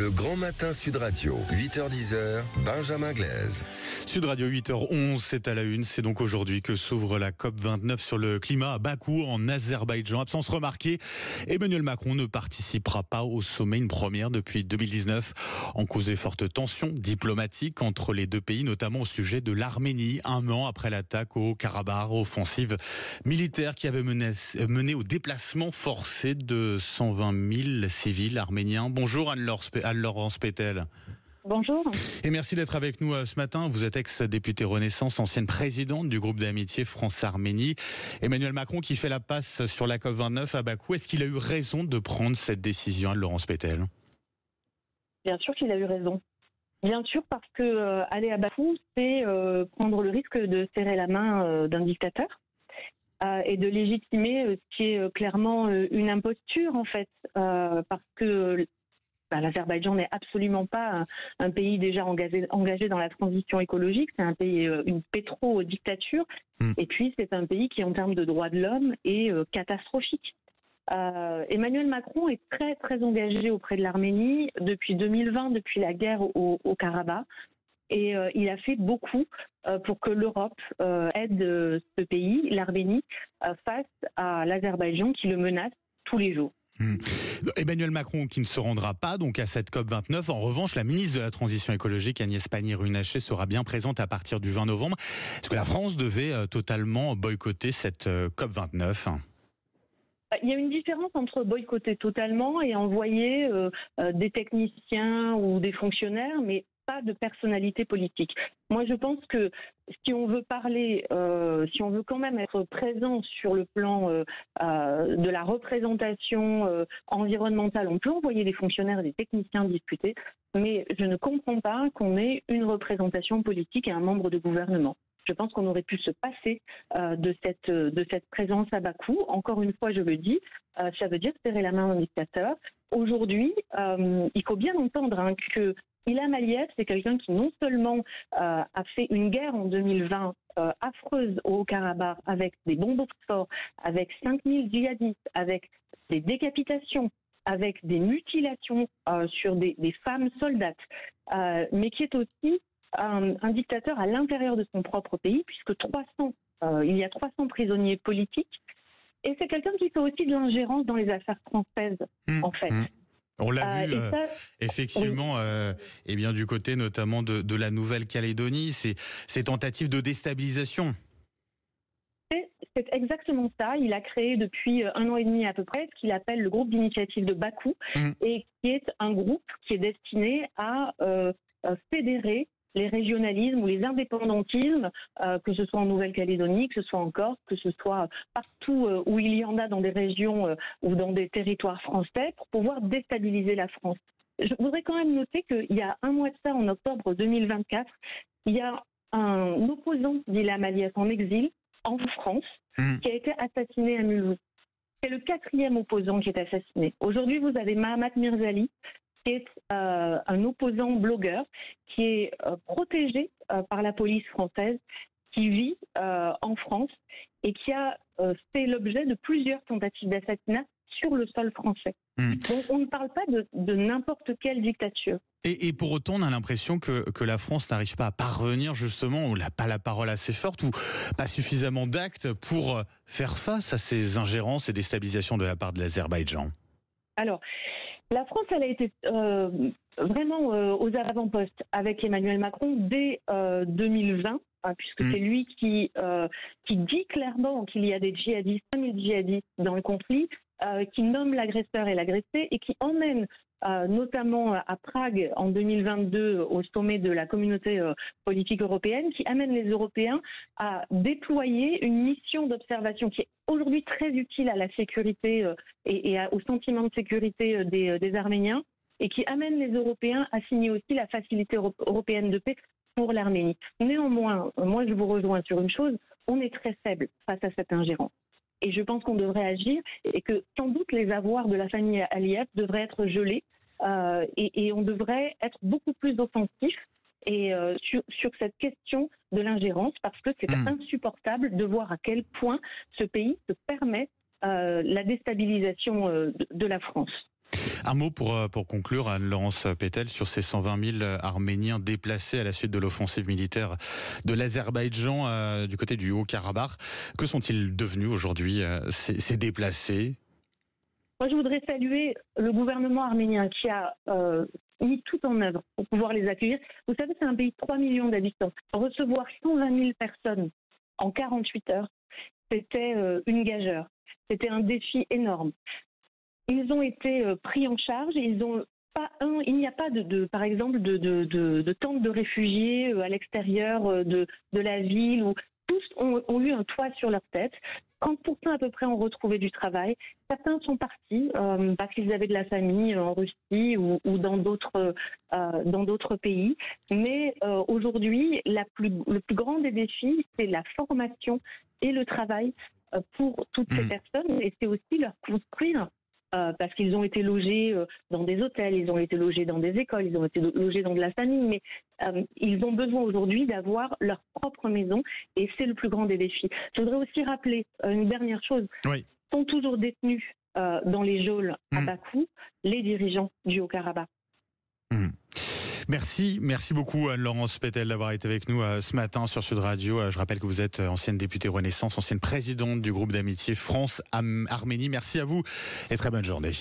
Le grand matin Sud Radio, 8h-10h, Benjamin Glaise. Sud Radio 8h11, c'est à la une. C'est donc aujourd'hui que s'ouvre la COP29 sur le climat à Bakou en Azerbaïdjan. Absence remarquée, Emmanuel Macron ne participera pas au sommet, une première depuis 2019. En cause des fortes tensions diplomatiques entre les deux pays, notamment au sujet de l'Arménie, un an après l'attaque au Haut-Karabakh, offensive militaire qui avait mené au déplacement forcé de 120 000 civils arméniens. Bonjour Anne-Laurence Pétel. Bonjour. Et merci d'être avec nous ce matin. Vous êtes ex-députée Renaissance, ancienne présidente du groupe d'amitié France-Arménie. Emmanuel Macron qui fait la passe sur la COP29 à Bakou. Est-ce qu'il a eu raison de prendre cette décision, Anne-Laurence Pétel ? Bien sûr qu'il a eu raison. Bien sûr, parce que aller à Bakou, c'est prendre le risque de serrer la main d'un dictateur et de légitimer ce qui est clairement une imposture, en fait, parce que l'Azerbaïdjan n'est absolument pas un pays déjà engagé dans la transition écologique. C'est un pays, une pétro-dictature. Et puis, c'est un pays qui, en termes de droits de l'homme, est catastrophique. Emmanuel Macron est très, très engagé auprès de l'Arménie depuis 2020, depuis la guerre au Karabakh. Et il a fait beaucoup pour que l'Europe aide ce pays, l'Arménie, face à l'Azerbaïdjan qui le menace tous les jours. Emmanuel Macron qui ne se rendra pas donc à cette COP29. En revanche, la ministre de la Transition écologique, Agnès Pannier-Runacher, sera bien présente à partir du 20 novembre. Est-ce que la France devait totalement boycotter cette COP29 ? Il y a une différence entre boycotter totalement et envoyer des techniciens ou des fonctionnaires, mais pas de personnalité politique. Moi, je pense que si on veut parler, si on veut quand même être présent sur le plan de la représentation environnementale, on peut envoyer des fonctionnaires et des techniciens discuter, mais je ne comprends pas qu'on ait une représentation politique et un membre de gouvernement. Je pense qu'on aurait pu se passer de cette présence à Bakou. Encore une fois, je le dis, ça veut dire serrer la main d'un dictateur. Aujourd'hui, il faut bien entendre que Ilham Aliyev, c'est quelqu'un qui non seulement a fait une guerre en 2020 affreuse au Haut-Karabakh avec des bombes au phosphore, avec 5000 djihadistes, avec des décapitations, avec des mutilations sur des femmes soldates, mais qui est aussi un dictateur à l'intérieur de son propre pays, puisque il y a 300 prisonniers politiques. Et c'est quelqu'un qui fait aussi de l'ingérence dans les affaires françaises, en fait. On l'a vu effectivement et bien du côté notamment de la Nouvelle-Calédonie, ces tentatives de déstabilisation. C'est exactement ça. Il a créé depuis 1 an et demi à peu près ce qu'il appelle le groupe d'initiative de Bakou et qui est un groupe qui est destiné à fédérer les régionalismes ou les indépendantismes, que ce soit en Nouvelle-Calédonie, que ce soit en Corse, que ce soit partout où il y en a dans des régions ou dans des territoires français, pour pouvoir déstabiliser la France. Je voudrais quand même noter qu'il y a un mois de ça, en octobre 2024, il y a un opposant d'Ilham Aliyev en exil en France qui a été assassiné à Mulhouse. C'est le 4e opposant qui est assassiné. Aujourd'hui, vous avez Mahamat Mirzali, qui est un opposant blogueur, qui est protégé par la police française, qui vit en France et qui a fait l'objet de plusieurs tentatives d'assassinat sur le sol français. Donc on ne parle pas de n'importe quelle dictature. Et pour autant, on a l'impression que la France n'arrive pas à parvenir justement, ou n'a pas la parole assez forte, ou pas suffisamment d'actes pour faire face à ces ingérences et déstabilisations de la part de l'Azerbaïdjan. Alors, la France, elle a été vraiment aux avant-postes avec Emmanuel Macron dès 2020, puisque c'est lui qui dit clairement qu'il y a des djihadistes, 5000 djihadistes dans le conflit, qui nomme l'agresseur et l'agressé et qui emmène notamment à Prague en 2022 au sommet de la communauté politique européenne, qui amène les Européens à déployer une mission d'observation qui est aujourd'hui très utile à la sécurité et au sentiment de sécurité des Arméniens, et qui amène les Européens à signer aussi la facilité européenne de paix pour l'Arménie. Néanmoins, moi je vous rejoins sur une chose, on est très faible face à cette ingérence. Et je pense qu'on devrait agir et que sans doute les avoirs de la famille Aliyev devraient être gelés et on devrait être beaucoup plus offensif et sur cette question de l'ingérence, parce que c'est insupportable de voir à quel point ce pays se permet la déstabilisation de la France. Un mot pour conclure, Anne-Laurence Pétel, sur ces 120 000 Arméniens déplacés à la suite de l'offensive militaire de l'Azerbaïdjan du côté du Haut-Karabakh. Que sont-ils devenus aujourd'hui, ces déplacés ? Moi, je voudrais saluer le gouvernement arménien qui a mis tout en œuvre pour pouvoir les accueillir. Vous savez, c'est un pays de 3 millions d'habitants. Recevoir 120 000 personnes en 48 heures, c'était une gageure. C'était un défi énorme. Ils ont été pris en charge et il n'y a pas par exemple de tentes de réfugiés à l'extérieur de la ville où tous ont eu un toit sur leur tête. 30% à peu près ont retrouvé du travail. Certains sont partis parce qu'ils avaient de la famille en Russie ou dans d'autres pays. Mais aujourd'hui, le plus grand des défis, c'est la formation et le travail pour toutes ces personnes. Et c'est aussi leur construire parce qu'ils ont été logés dans des hôtels, ils ont été logés dans des écoles, ils ont été logés dans de la famille, mais ils ont besoin aujourd'hui d'avoir leur propre maison et c'est le plus grand des défis. Je voudrais aussi rappeler une dernière chose. Oui. Ils sont toujours détenus dans les geôles à Bakou, les dirigeants du Haut-Karabakh. Merci beaucoup Anne-Laurence Pétel d'avoir été avec nous ce matin sur Sud Radio. Je rappelle que vous êtes ancienne députée Renaissance, ancienne présidente du groupe d'amitié France-Arménie. Merci à vous et très bonne journée.